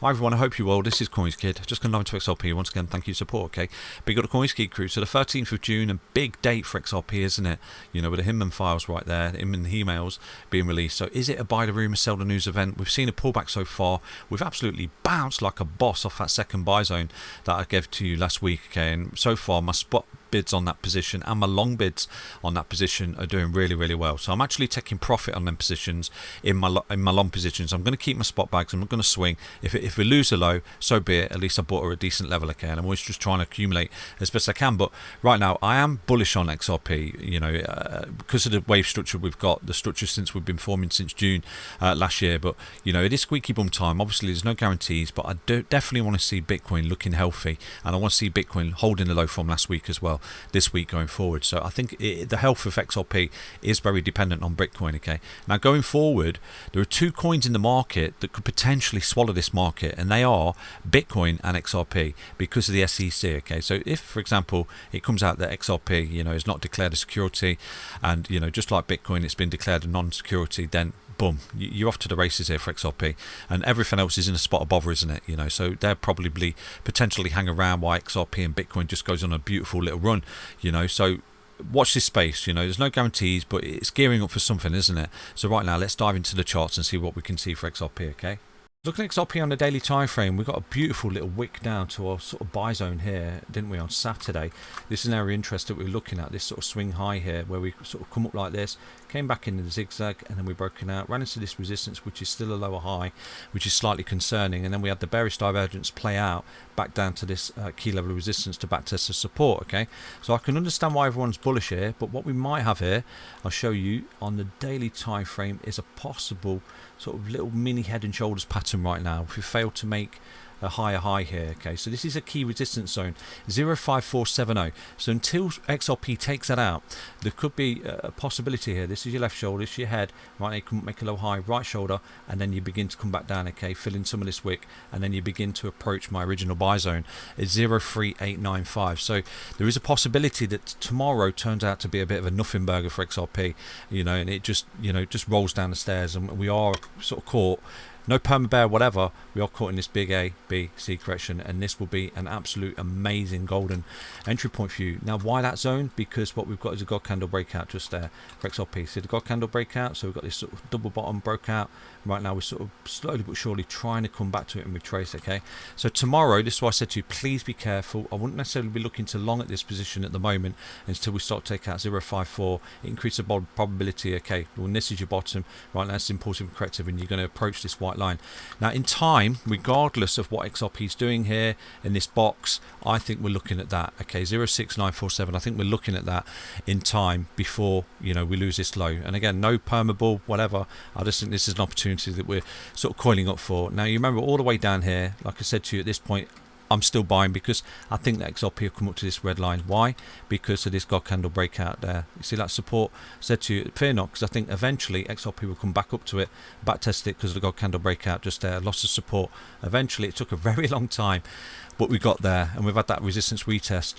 Hi everyone, I hope you're well. This is CoinsKid. Just going to dive into XRP once again. Thank you for support. Okay, but you got the CoinsKid crew. So the 13th of June, a big date for XRP, isn't it? You know, with the Hinman files right there, Hinman emails being released. So is it a buy the rumor, sell the news event? We've seen a pullback so far. We've absolutely bounced like a boss off that second buy zone that I gave to you last week. Okay, and so far my spot bids on that position and my long bids on that position are doing really well. So I'm actually taking profit on them positions in my long positions. I'm going to keep my spot bags. I'm not going to swing. If we lose a low, so be it. At least I bought her a decent level. Okay, and I'm always just trying to accumulate as best I can. But right now I am bullish on XRP. You know, because of the wave structure we've got, the structure since we've been forming since June last year. But you know, it is squeaky bum time. Obviously, there's no guarantees, but I definitely want to see Bitcoin looking healthy, and I want to see Bitcoin holding the low from last week as well. This week going forward. So I think the health of XRP is very dependent on Bitcoin. Okay, now going forward, there are two coins in the market that could potentially swallow this market, and they are Bitcoin and XRP because of the SEC. Okay, so if, for example, it comes out that XRP, you know, is not declared a security, and you know, just like Bitcoin, it's been declared a non-security, then boom, you're off to the races here for XRP, and everything else is in a spot of bother, isn't it? You know, so they'll probably potentially hang around while XRP and Bitcoin just goes on a beautiful little run, you know. So watch this space. You know, there's no guarantees, but it's gearing up for something, isn't it? So right now, let's dive into the charts and see what we can see for XRP. Okay. Looking at XRP on the daily time frame, we've got a beautiful little wick down to our sort of buy zone here, didn't we, on Saturday? This is an area of interest that we're looking at, this sort of swing high here, where we sort of come up like this, came back into the zigzag, and then we broken out, ran into this resistance, which is still a lower high, which is slightly concerning, and then we had the bearish divergence play out back down to this key level of resistance to back test the support. Okay, so I can understand why everyone's bullish here, but what we might have here, I'll show you on the daily time frame, is a possible sort of little mini head and shoulders pattern right now if we fail to make a higher high here. Okay, so this is a key resistance zone 05470. So until XRP takes that out, there could be a possibility here. This is your left shoulder, this is your head, right? Now you can make a low high, right shoulder, and then you begin to come back down. Okay, fill in some of this wick, and then you begin to approach my original buy zone. It's 03895. So there is a possibility that tomorrow turns out to be a bit of a nothing burger for XRP, you know, and it just, you know, just rolls down the stairs, and we are sort of caught. No perma bear, whatever, we are caught in this big A, B, C correction, and this will be an absolute amazing golden entry point for you. Now, why that zone? Because what we've got is a God candle breakout just there for XRP. See the God candle breakout? So we've got this sort of double bottom broke out. Right now, we're sort of slowly but surely trying to come back to it and retrace. Okay, so tomorrow, this is why I said to you, please be careful. I wouldn't necessarily be looking to long at this position at the moment until we start to take out 054. It increases the probability. Okay, well, this is your bottom. Right now, it's impulsive and corrective, and you're going to approach this white line. Now in time, regardless of what XRP is doing here in this box, I think we're looking at that. Okay, 06947, I think we're looking at that in time before, you know, we lose this low. And again, no perma bull, whatever. I just think this is an opportunity that we're sort of coiling up for. Now you remember all the way down here, like I said to you, at this point I'm still buying because I think that XRP will come up to this red line. Why? Because of this God candle breakout there. You see that support? Said to you, fear not, because I think eventually XRP will come back up to it, back test it because of the God candle breakout just there, loss of support. Eventually, it took a very long time, but we got there, and we've had that resistance retest.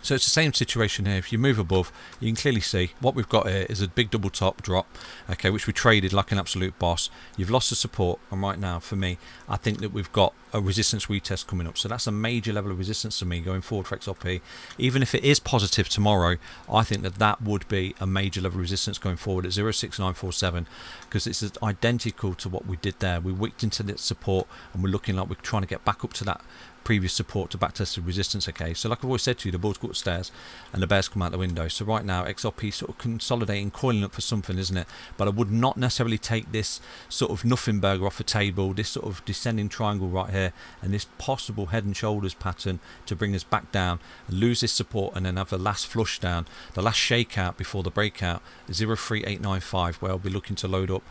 So it's the same situation here. If you move above, you can clearly see what we've got here is a big double top drop, okay, which we traded like an absolute boss. You've lost the support, and right now, for me, I think that we've got a resistance retest coming up. So that's a major level of resistance for me going forward for XRP. Even if it is positive tomorrow, I think that that would be a major level of resistance going forward at 06947, because it's identical to what we did there. We wicked into that support, and we're looking like we're trying to get back up to that previous support to backtest the resistance. Okay, so like I've always said to you, the bulls go upstairs and the bears come out the window. So right now XRP sort of consolidating, coiling up for something, isn't it? But I would not necessarily take this sort of nothing burger off the table, this sort of descending triangle right here, and this possible head and shoulders pattern to bring us back down and lose this support, and then have the last flush down, the last shakeout before the breakout, 03895, where I'll be looking to load up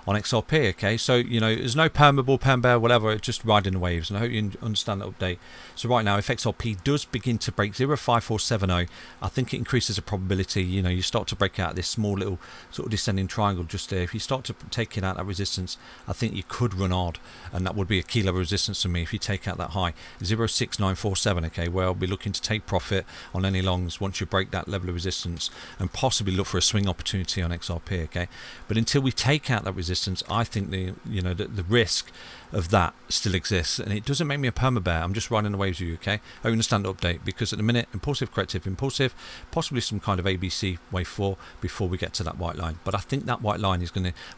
on XRP. Okay, so you know, there's no perma bull, perma bear, whatever, it's just riding the waves, and I hope you understand that update. So right now, if XRP does begin to break 05470, I think it increases the probability. You know, you start to break out this small little sort of descending triangle just there. If you start to take it out that resistance, I think you could run hard, and that would be a key level resistance for me if you take out that high 06947. Okay, where I'll be looking to take profit on any longs once you break that level of resistance, and possibly look for a swing opportunity on XRP. Okay, but until we take out that resistance, resistance. I think the risk of that still exists, and it doesn't make me a perma bear. I'm just riding the waves with you, okay? I understand the update, because at the minute, impulsive, corrective, impulsive, possibly some kind of ABC wave 4 before we get to that white line. But I think that white line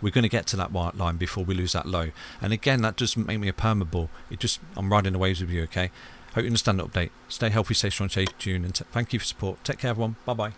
we're gonna get to that white line before we lose that low. And again, that doesn't make me a perma bull. I'm riding the waves with you, okay? Hope you understand the update. Stay healthy, stay strong, stay tuned, and thank you for support. Take care, everyone. Bye bye.